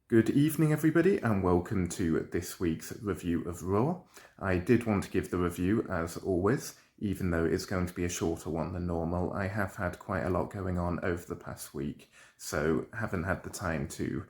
Good evening, everybody, and welcome to this week's review of Raw. I did want to give the review, as always, even though it's going to be a shorter one than normal. I have had quite a lot going on over the past week, so haven't had the time to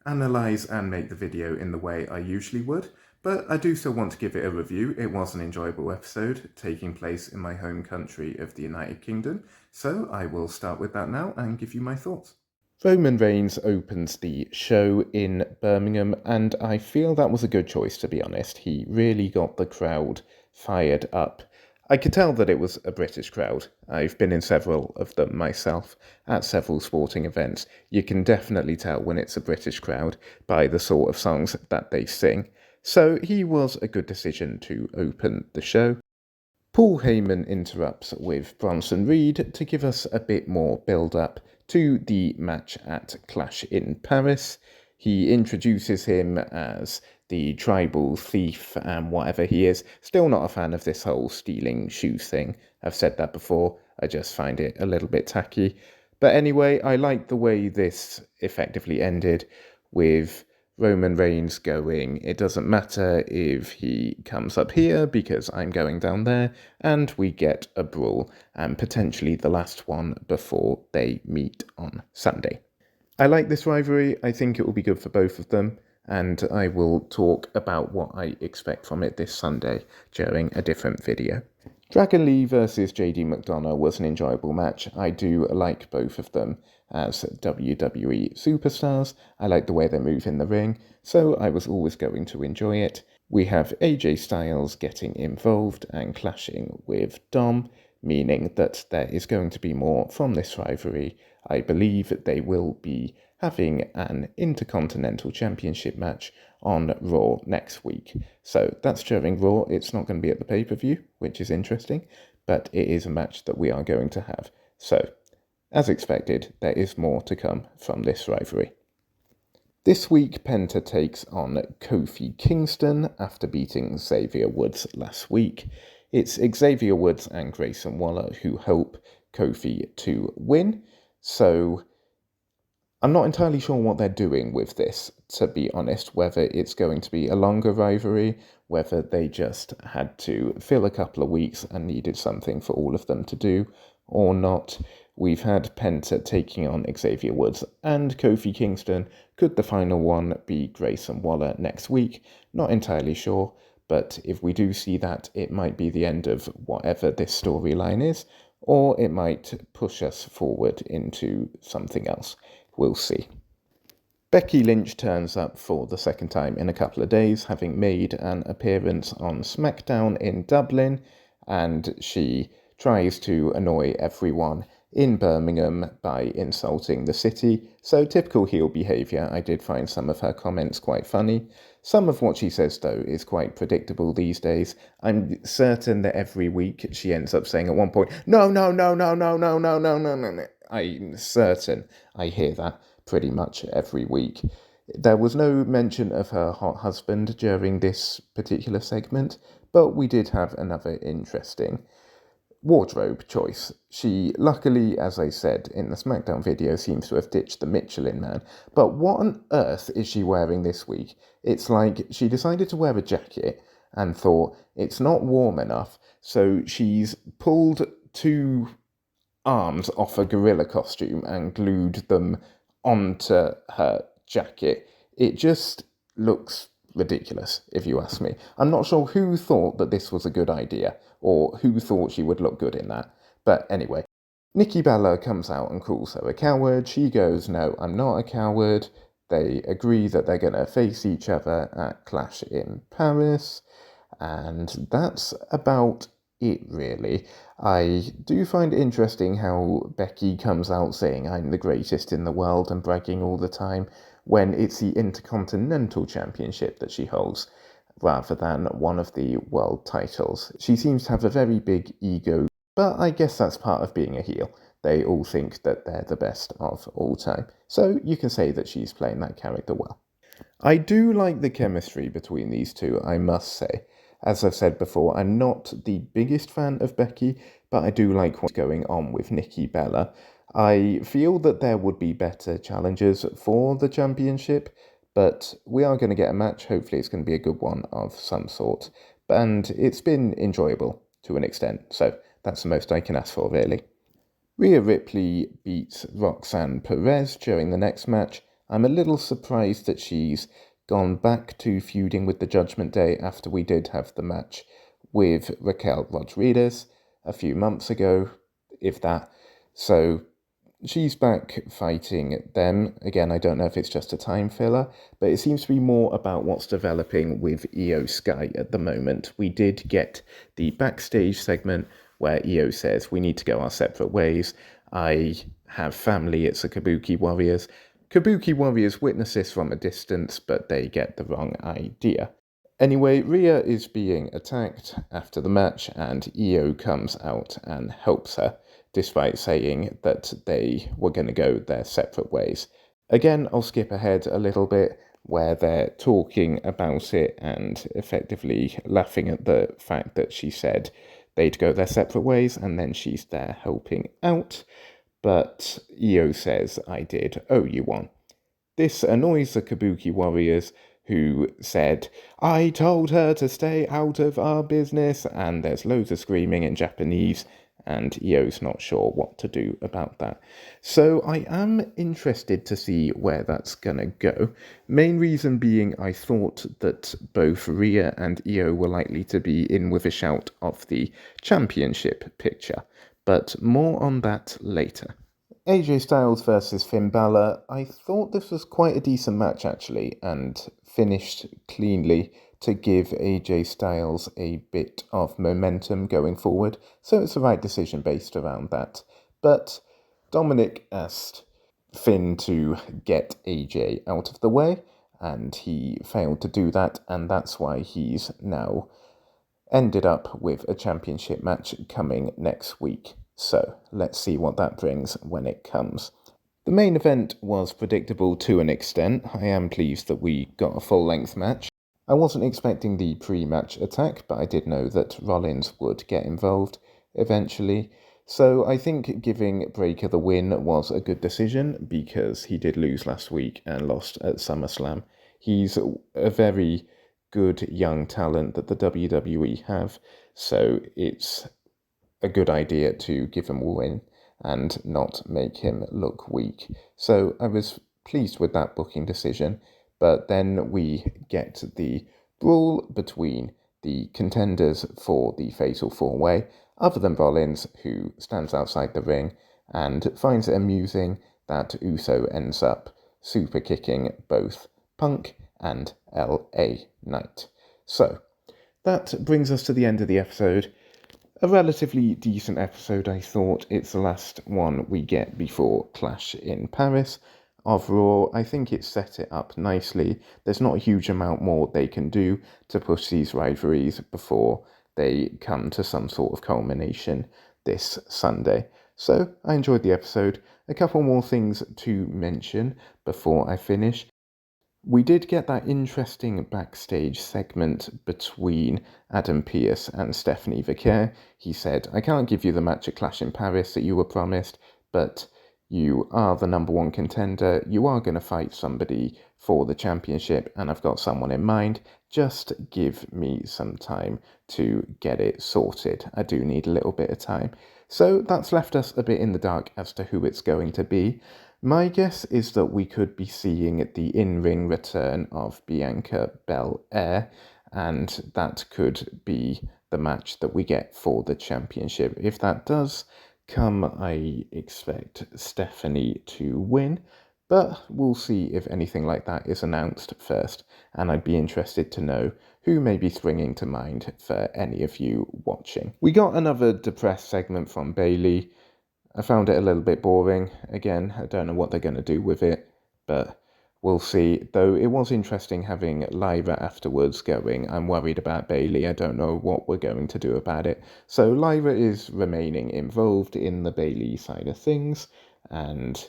analyse and make the video in the way I usually would, but I do still want to give it a review. It was an enjoyable episode, taking place in my home country of the United Kingdom, so I will start with that now and give you my thoughts. Roman Reigns opens the show in Birmingham, and I feel that was a good choice, to be honest. He really got the crowd fired up. I could tell that it was a British crowd. I've been in several of them myself, at several sporting events. You can definitely tell when it's a British crowd by the sort of songs that they sing. So he was a good decision to open the show. Paul Heyman interrupts with Bronson Reed to give us a bit more build-up to the match at Clash in Paris. He introduces him as the tribal thief and whatever he is. Still not a fan of this whole stealing shoes thing. I've said that before. I just find it a little bit tacky. But anyway, I like the way this effectively ended with Roman Reigns going, it doesn't matter if he comes up here because I'm going down there, and we get a brawl, and potentially the last one before they meet on Sunday. I like this rivalry. I think it will be good for both of them, and I will talk about what I expect from it this Sunday during a different video. Dragon Lee versus JD McDonough was an enjoyable match. I do like both of them as WWE superstars. I like the way they move in the ring, so I was always going to enjoy it. We have AJ Styles getting involved and clashing with Dom, meaning that there is going to be more from this rivalry. I believe they will be having an Intercontinental Championship match on Raw next week. So that's during Raw. It's not going to be at the pay-per-view, which is interesting, but it is a match that we are going to have. So, as expected, there is more to come from this rivalry. This week, Penta takes on Kofi Kingston after beating Xavier Woods last week. It's Xavier Woods and Grayson Waller who help Kofi to win, so I'm not entirely sure what they're doing with this, to be honest, whether it's going to be a longer rivalry, whether they just had to fill a couple of weeks and needed something for all of them to do, or not. We've had Penta taking on Xavier Woods and Kofi Kingston. Could the final one be Grayson Waller next week? Not entirely sure, but if we do see that, it might be the end of whatever this storyline is, or it might push us forward into something else. We'll see. Becky Lynch turns up for the second time in a couple of days, having made an appearance on SmackDown in Dublin, and she tries to annoy everyone in Birmingham by insulting the city. So typical heel behaviour. I did find some of her comments quite funny. Some of what she says, though, is quite predictable these days. I'm certain that every week she ends up saying at one point, no, no, no, no, no, no, no, no, no, no, no. I'm certain I hear that pretty much every week. There was no mention of her hot husband during this particular segment, but we did have another interesting wardrobe choice. She, luckily, as I said in the SmackDown video, seems to have ditched the Michelin Man. But what on earth is she wearing this week? It's like she decided to wear a jacket and thought it's not warm enough, so she's pulled two arms off a gorilla costume and glued them onto her jacket. It just looks ridiculous, if you ask me. I'm not sure who thought that this was a good idea, or who thought she would look good in that. But anyway, Nikki Bella comes out and calls her a coward. She goes, no, I'm not a coward. They agree that they're going to face each other at Clash in Paris. And that's about it, really. I do find it interesting how Becky comes out saying I'm the greatest in the world and bragging all the time when it's the Intercontinental Championship that she holds rather than one of the world titles. She seems to have a very big ego, but I guess that's part of being a heel. They all think that they're the best of all time. So you can say that she's playing that character well. I do like the chemistry between these two, I must say. As I've said before, I'm not the biggest fan of Becky, but I do like what's going on with Nikki Bella. I feel that there would be better challengers for the championship, But we are going to get a match. Hopefully it's going to be a good one of some sort. And it's been enjoyable to an extent. So that's the most I can ask for, really. Rhea Ripley beats Roxanne Perez during the next match. I'm a little surprised that she's gone back to feuding with the Judgment Day after we did have the match with Raquel Rodriguez a few months ago, if that. So she's back fighting them. Again, I don't know if it's just a time filler, but it seems to be more about what's developing with Io Sky at the moment. We did get the backstage segment where Io says, we need to go our separate ways. I have family, it's the Kabuki Warriors. Kabuki Warriors witness this from a distance, but they get the wrong idea. Anyway, Rhea is being attacked after the match, and Io comes out and helps her, despite saying that they were going to go their separate ways. Again, I'll skip ahead a little bit where they're talking about it and effectively laughing at the fact that she said they'd go their separate ways, and then she's there helping out. But Io says, I did owe you one. This annoys the Kabuki Warriors, who said, I told her to stay out of our business, and there's loads of screaming in Japanese, and Io's not sure what to do about that. So I am interested to see where that's gonna go. Main reason being I thought that both Rhea and Io were likely to be in with a shout of the championship picture, but more on that later. AJ Styles versus Finn Balor. I thought this was quite a decent match actually, and finished cleanly to give AJ Styles a bit of momentum going forward, so it's the right decision based around that. But Dominic asked Finn to get AJ out of the way, and he failed to do that, and that's why he's now ended up with a championship match coming next week. So let's see what that brings when it comes. The main event was predictable to an extent. I am pleased that we got a full-length match. I wasn't expecting the pre-match attack, but I did know that Rollins would get involved eventually. So I think giving Breakker the win was a good decision because he did lose last week and lost at SummerSlam. He's a very good young talent that the WWE have, so it's a good idea to give him a win and not make him look weak. So I was pleased with that booking decision, but then we get the brawl between the contenders for the Fatal 4-Way, other than Rollins, who stands outside the ring and finds it amusing that Uso ends up super kicking both Punk and LA Knight. So that brings us to the end of the episode. A relatively decent episode, I thought. It's the last one we get before Clash in Paris of Raw. I think it set it up nicely. There's not a huge amount more they can do to push these rivalries before they come to some sort of culmination this Sunday. So I enjoyed the episode. A couple more things to mention before I finish. We did get that interesting backstage segment between Adam Pearce and Stephanie Vicaire. He said, I can't give you the match at Clash in Paris that you were promised, but you are the number one contender. You are going to fight somebody for the championship, and I've got someone in mind. Just give me some time to get it sorted. I do need a little bit of time. So that's left us a bit in the dark as to who it's going to be. My guess is that we could be seeing the in-ring return of Bianca Belair, and that could be the match that we get for the championship. If that does come, I expect Stephanie to win, but we'll see if anything like that is announced first, and I'd be interested to know who may be springing to mind for any of you watching. We got another depressed segment from Bayley. I found it a little bit boring. Again, I don't know what they're going to do with it, but we'll see. Though it was interesting having Lyra afterwards going, I'm worried about Bayley, I don't know what we're going to do about it. So Lyra is remaining involved in the Bayley side of things, and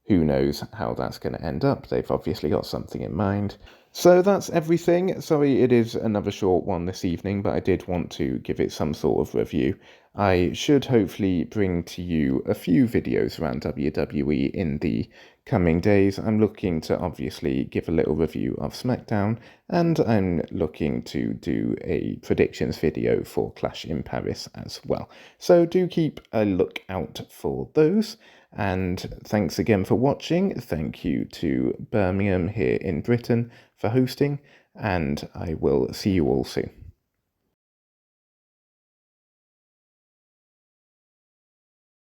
who knows how that's going to end up. They've obviously got something in mind. So that's everything. Sorry, it is another short one this evening, but I did want to give it some sort of review. I should hopefully bring to you a few videos around WWE in the coming days. I'm looking to obviously give a little review of SmackDown, and I'm looking to do a predictions video for Clash in Paris as well. So do keep a look out for those. And thanks again for watching. Thank you to Birmingham here in Britain for hosting, and I will see you all soon.